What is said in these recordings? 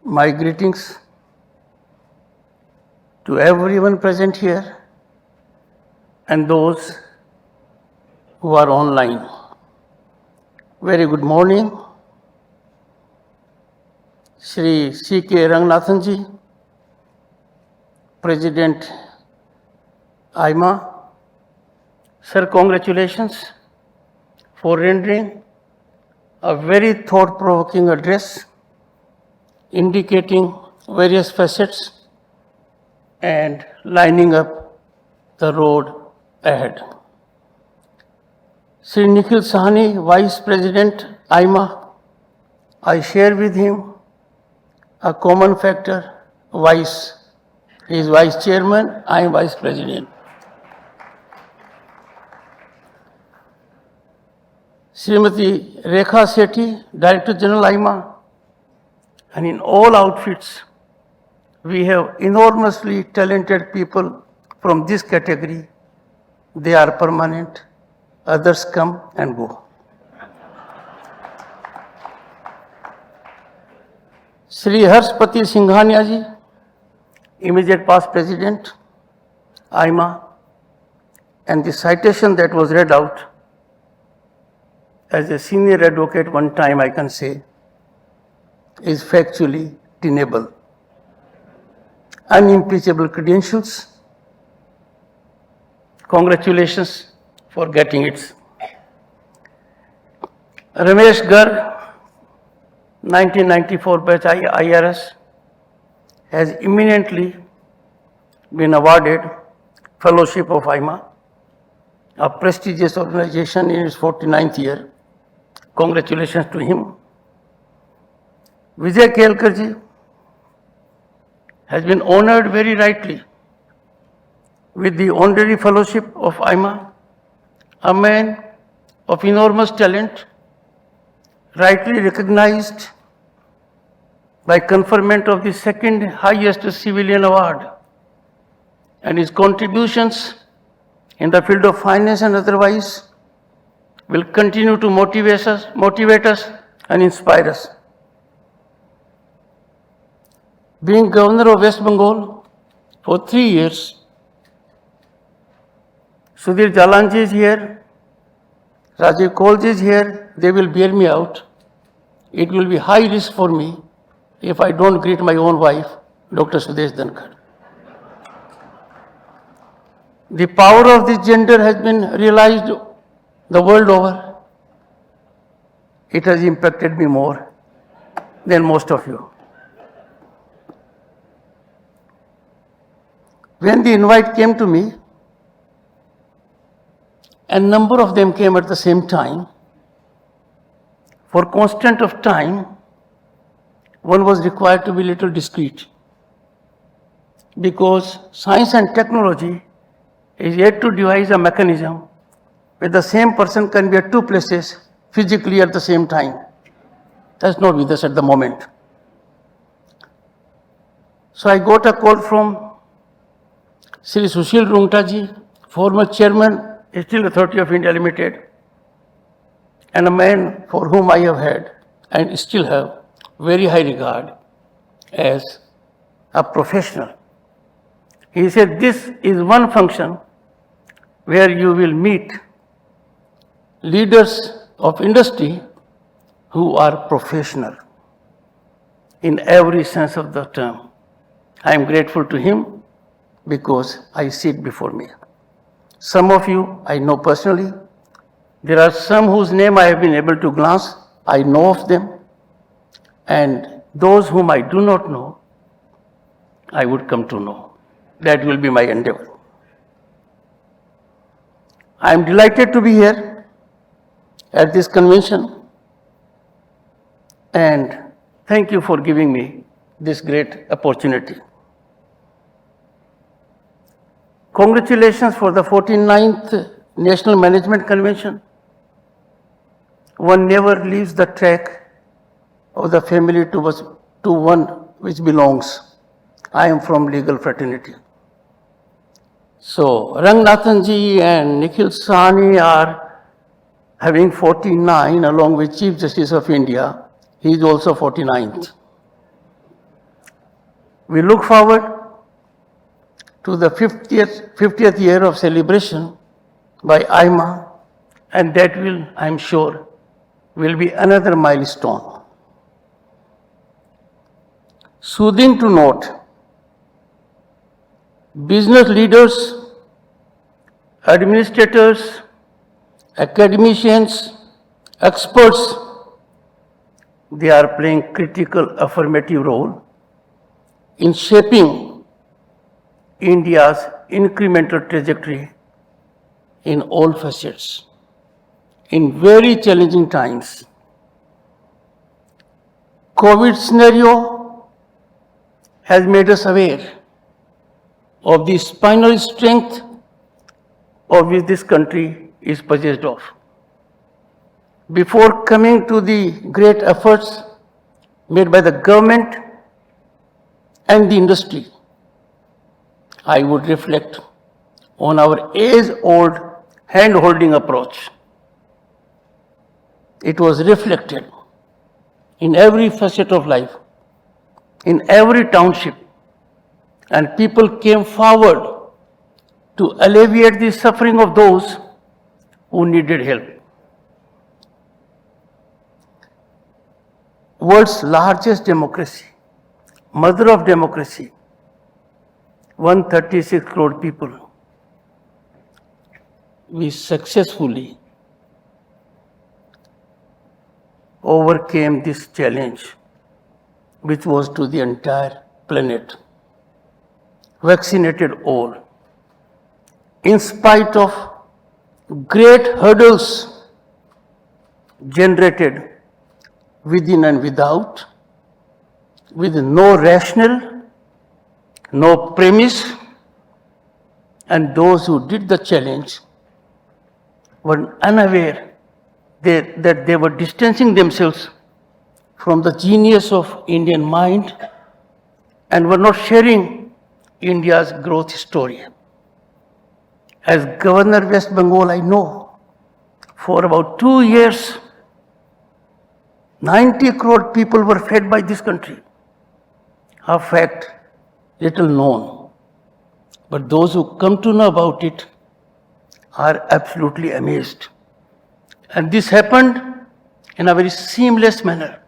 My greetings to everyone present here and those who are online. Very good morning. Shri C.K. Ranganathanji, President AIMA. Sir, congratulations for rendering a very thought-provoking address indicating various facets and lining up the road ahead. Shri Nikhil Sahni, Vice President AIMA, I share with him a common factor, vice. He is Vice Chairman, I am Vice President. Srimati Rekha Sethi, Director General AIMA, and in all outfits, we have enormously talented people from this category. They are permanent, others come and go. Shri Harshpati Singhania ji, immediate past President, AIMA, and the citation that was read out, as a senior advocate one time I can say, is factually tenable. Unimpeachable credentials. Congratulations for getting it. Ramesh Garg, 1994 batch IRS, has eminently been awarded Fellowship of AIMA, a prestigious organization in its 49th year. Congratulations to him. Vijay Kelkar ji has been honored very rightly with the honorary fellowship of AIMA, a man of enormous talent, rightly recognized by conferment of the second highest civilian award, and his contributions in the field of finance and otherwise will continue to motivate us and inspire us. Being Governor of West Bengal for 3 years, Sudhir Jalanji is here, Rajiv Kaulji is here, they will bear me out. It will be high risk for me if I don't greet my own wife, Dr. Shri Jagdeep Dhankhar. The power of this gender has been realized the world over. It has impacted me more than most of you. When the invite came to me, a number of them came at the same time. For constraint of time, one was required to be a little discreet, because science and technology is yet to devise a mechanism where the same person can be at two places physically at the same time. That's not with us at the moment. So I got a call from Shri Sushil Rungta ji, former chairman, Steel Authority of India Limited, and a man for whom I have had and still have very high regard as a professional. He said, this is one function where you will meet leaders of industry who are professional in every sense of the term. I am grateful to him because I see it before me. Some of you I know personally. There are some whose name I have been able to glance. I know of them. And those whom I do not know, I would come to know. That will be my endeavor. I am delighted to be here at this convention, and thank you for giving me this great opportunity. Congratulations for the 49th National Management Convention. One never leaves the track of the family to one which belongs. I am from legal fraternity. So Ranganathan ji and Nikhil Sahni are having 49 along with Chief Justice of India. He is also 49th. We look forward to the 50th year of celebration by AIMA, and that will, I'm sure, will be another milestone. Soothing to note, business leaders, administrators, academicians, experts, they are playing critical affirmative role in shaping India's incremental trajectory in all facets. In very challenging times, COVID scenario has made us aware of the spinal strength of which this country is possessed of. Before coming to the great efforts made by the government and the industry, I would reflect on our age-old hand-holding approach. It was reflected in every facet of life, in every township, and people came forward to alleviate the suffering of those who needed help. World's largest democracy, mother of democracy, 136 crore people, we successfully overcame this challenge, which was to the entire planet. Vaccinated all. In spite of great hurdles generated within and without, with no rationale, no premise, and those who did the challenge were unaware that they were distancing themselves from the genius of Indian mind and were not sharing India's growth story. As Governor West Bengal, I know for about 2 years, 90 crore people were fed by this country. A fact little known. But those who come to know about it are absolutely amazed. And this happened in a very seamless manner.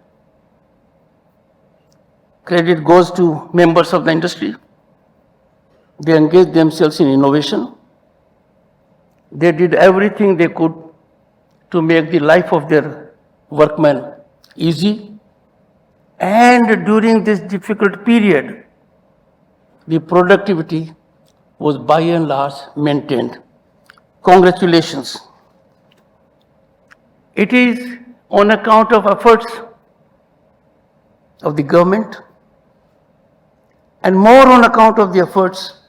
Credit goes to members of the industry. They engaged themselves in innovation. They did everything they could to make the life of their workmen easy. And during this difficult period, the productivity was by and large maintained. Congratulations. It is on account of efforts of the government and more on account of the efforts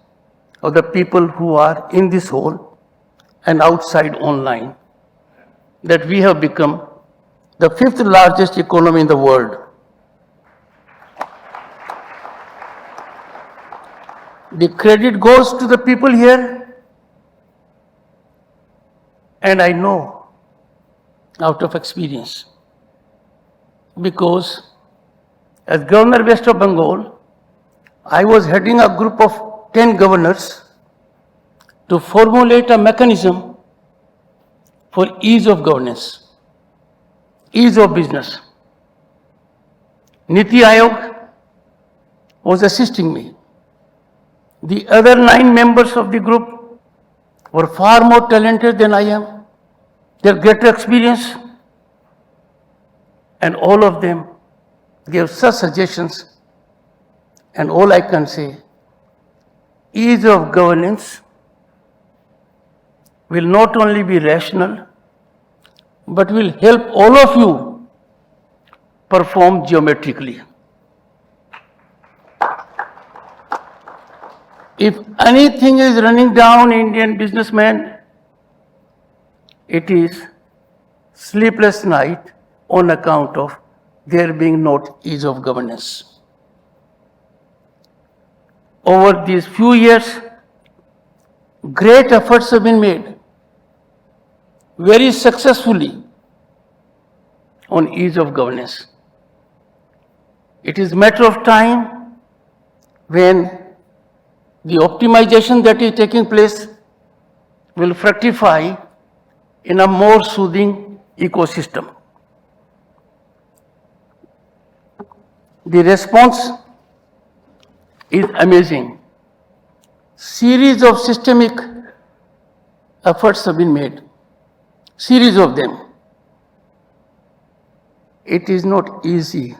of the people who are in this hall and outside online that we have become the 5th largest economy in the world. The credit goes to the people here, and I know out of experience, because as Governor West of Bengal, I was heading a group of 10 governors to formulate a mechanism for ease of governance, ease of business. Niti Aayog was assisting me. The other 9 members of the group were far more talented than I am. They have greater experience, and all of them gave such suggestions, and all I can say, ease of governance will not only be rational, but will help all of you perform geometrically. If anything is running down Indian businessmen, it is sleepless night on account of there being not ease of governance. Over these few years, great efforts have been made very successfully on ease of governance. It is a matter of time when the optimization that is taking place will fructify in a more soothing ecosystem. The response is amazing. Series of systemic efforts have been made. Series of them. It is not easy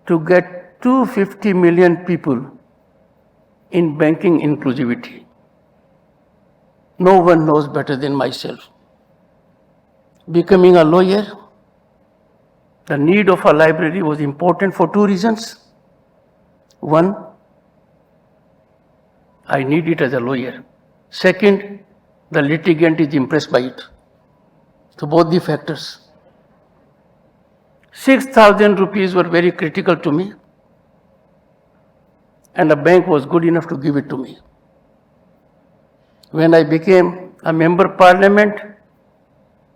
to get 250 million people in banking inclusivity. No one knows better than myself. Becoming a lawyer, the need of a library was important for two reasons. One, I need it as a lawyer. Second, the litigant is impressed by it. So both the factors. 6,000 rupees were very critical to me, and the bank was good enough to give it to me. When I became a member of parliament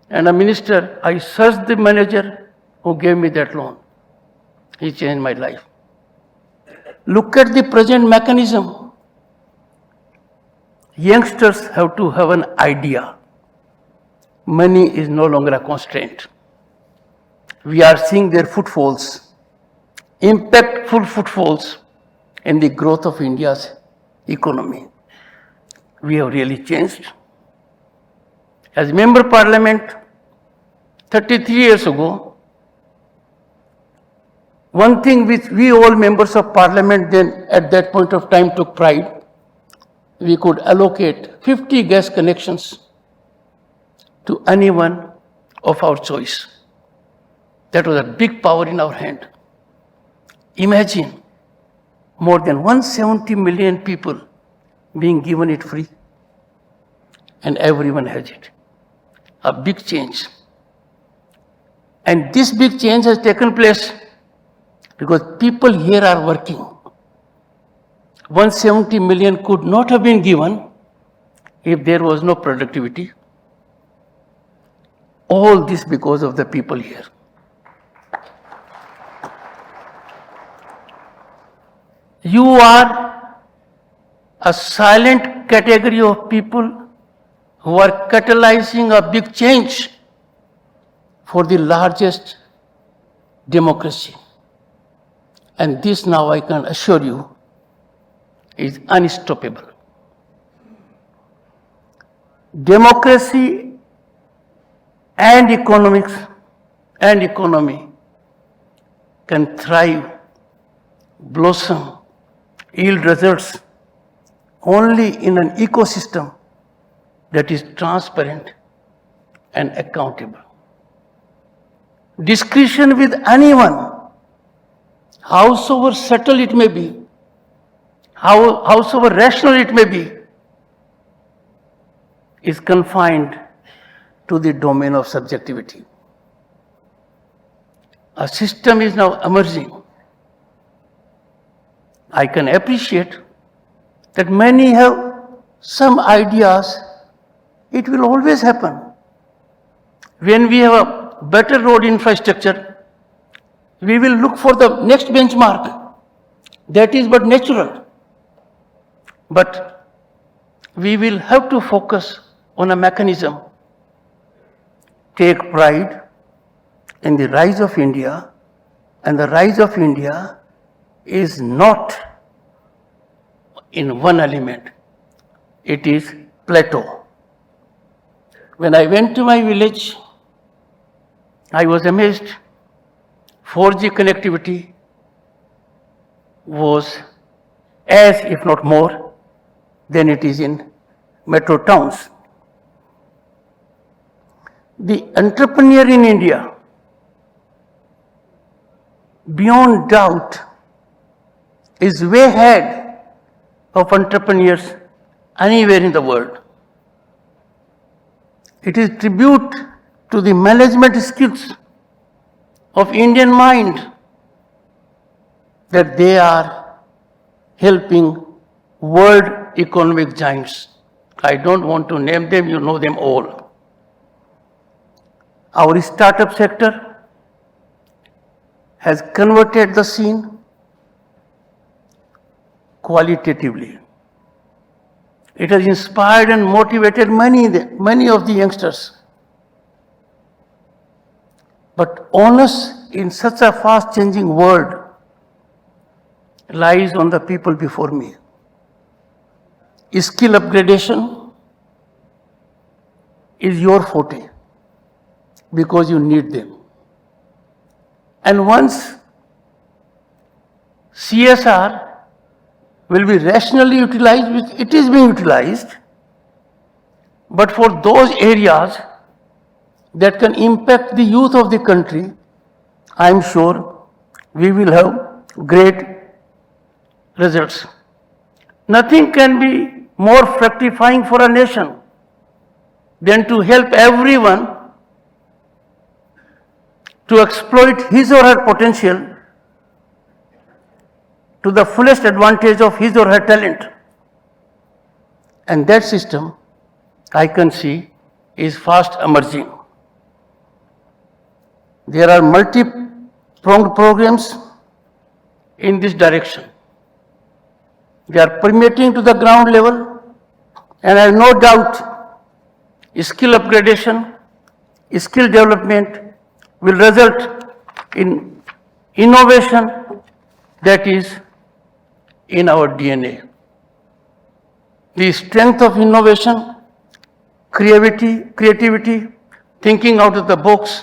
and a minister, I searched the manager who gave me that loan. He changed my life. Look at the present mechanism. Youngsters have to have an idea. Money is no longer a constraint. We are seeing their footfalls, impactful footfalls in the growth of India's economy. We have really changed. As member of parliament 33 years ago, one thing which we all members of parliament then at that point of time took pride, we could allocate 50 gas connections to anyone of our choice. That was a big power in our hand. Imagine more than 170 million people being given it free, and everyone has it. A big change. And this big change has taken place because people here are working. 170 million could not have been given if there was no productivity. All this because of the people here. You are a silent category of people who are catalyzing a big change for the largest democracy. And this now I can assure you is unstoppable. Democracy and economics and economy can thrive, blossom, yield results only in an ecosystem that is transparent and accountable. Discussion with anyone, howsoever subtle it may be, howsoever rational it may be, is confined to the domain of subjectivity. A system is now emerging. I can appreciate that many have some ideas. It will always happen. When we have a better road infrastructure, we will look for the next benchmark. That is but natural. But we will have to focus on a mechanism. Take pride in the rise of India, and the rise of India is not in one element. It is plateau. When I went to my village, I was amazed. 4G connectivity was as, if not more, than it is in metro towns. The entrepreneur in India, beyond doubt, is way ahead of entrepreneurs anywhere in the world. It is tribute to the management skills of Indian mind that they are helping world economic giants. I don't want to name them, you know them all. Our startup sector has converted the scene. qualitatively. It has inspired and motivated many of the youngsters. But onus in such a fast-changing world lies on the people before me. Skill upgradation is your forte because you need them. And once CSR will be rationally utilized, which it is being utilized, but for those areas that can impact the youth of the country, I am sure we will have great results. Nothing can be more fructifying for a nation than to help everyone to exploit his or her potential to the fullest advantage of his or her talent. And that system, I can see, is fast emerging. There are multi-pronged programs in this direction. They are permeating to the ground level, and I have no doubt skill upgradation, skill development will result in innovation that is in our DNA. The strength of innovation, creativity, thinking out of the box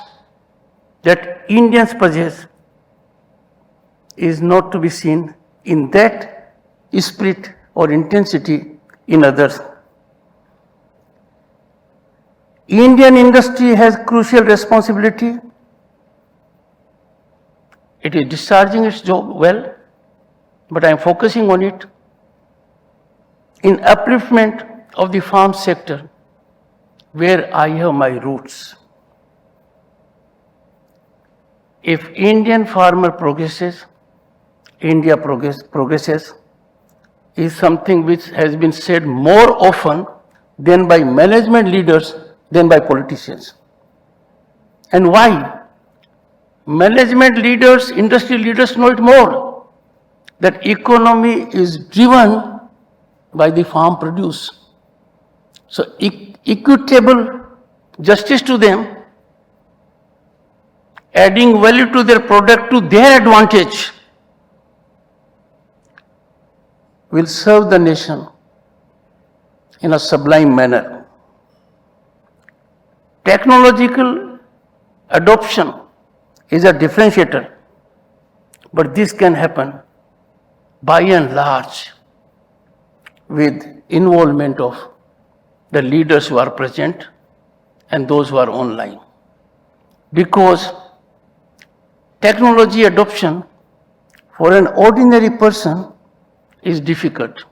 that Indians possess is not to be seen in that spirit or intensity in others. Indian industry has crucial responsibility. It is discharging its job well, but I am focusing on it in upliftment of the farm sector where I have my roots. If Indian farmer progresses, India progresses is something which has been said more often than by management leaders than by politicians. And why? Management leaders, industry leaders know it more, that economy is driven by the farm produce. So equitable justice to them, adding value to their product to their advantage, will serve the nation in a sublime manner. Technological adoption is a differentiator, but this can happen by and large with involvement of the leaders who are present and those who are online. Because technology adoption for an ordinary person is difficult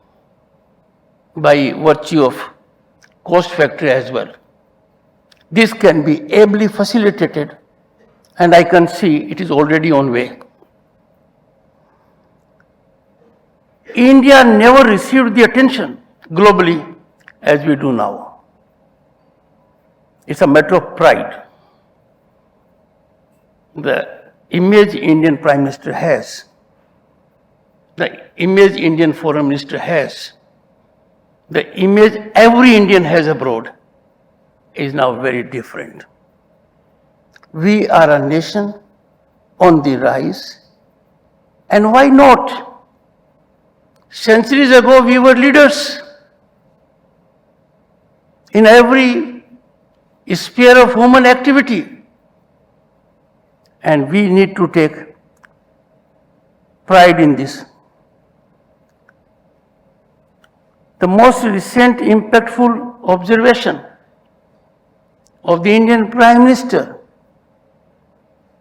by virtue of cost factor as well. This can be ably facilitated, and I can see it is already on way. India never received the attention globally as we do now. It's a matter of pride. The image Indian Prime Minister has, the image Indian Foreign Minister has, the image every Indian has abroad is now very different. We are a nation on the rise, and why not? Centuries ago we were leaders in every sphere of human activity, and we need to take pride in this. The most recent impactful observation of the Indian Prime Minister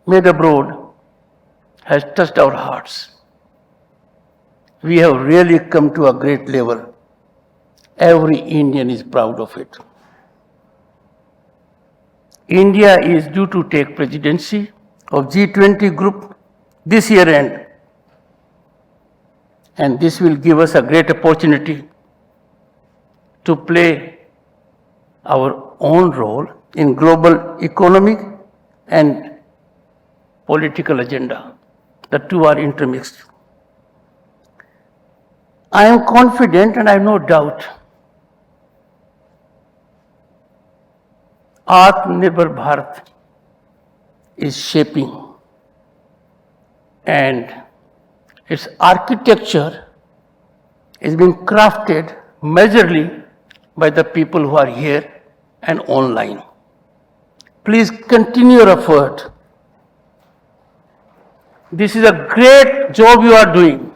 made abroad has touched our hearts. We have really come to a great level. Every Indian is proud of it. India is due to take presidency of G20 group this year end, and this will give us a great opportunity to play our own role in global economic and political agenda. The two are intermixed. I am confident and I have no doubt Atmanirbhar Bharat is shaping and its architecture is being crafted majorly by the people who are here and online. Please continue your effort. This is a great job you are doing.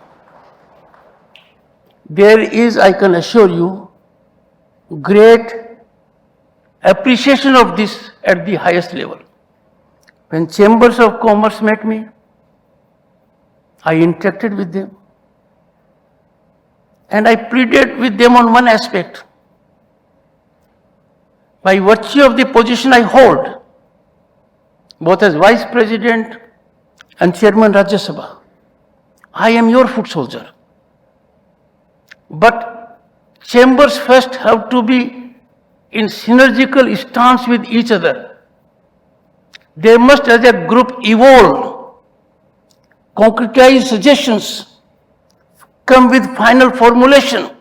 There is, I can assure you, great appreciation of this at the highest level. When chambers of commerce met me, I interacted with them and I pleaded with them on one aspect. By virtue of the position I hold, both as Vice President and Chairman Rajya Sabha, I am your foot soldier. But chambers first have to be in synergical stance with each other. They must as a group evolve, concretize suggestions, come with final formulation,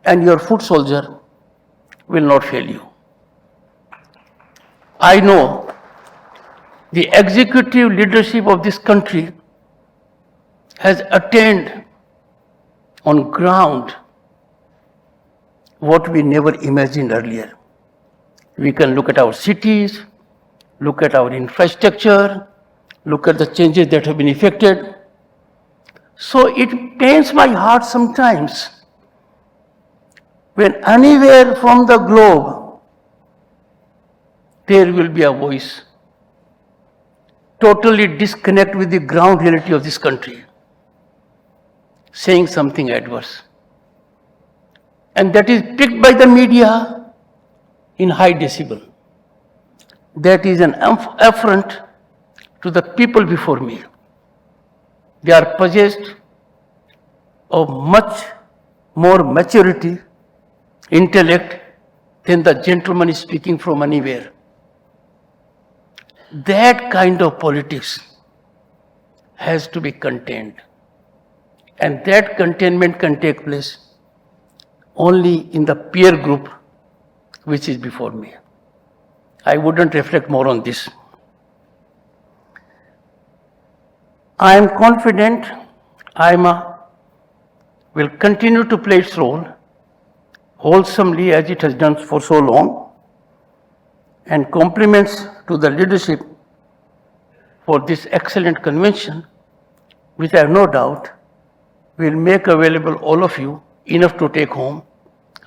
and your foot soldier will not fail you. I know the executive leadership of this country has attained on ground what we never imagined earlier. We can look at our cities, look at our infrastructure, look at the changes that have been effected. So it pains my heart sometimes when anywhere from the globe there will be a voice totally disconnect with the ground reality of this country, saying something adverse. And that is picked by the media in high decibel. That is an affront to the people before me. They are possessed of much more maturity, intellect than the gentleman speaking from anywhere. That kind of politics has to be contained. And that containment can take place only in the peer group which is before me. I wouldn't reflect more on this. I am confident AIMA will continue to play its role wholesomely as it has done for so long, and compliments to the leadership for this excellent convention, which I have no doubt will make available all of you enough to take home,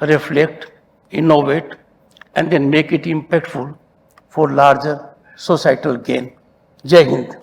reflect, innovate, and then make it impactful for larger societal gain. Jai Hind.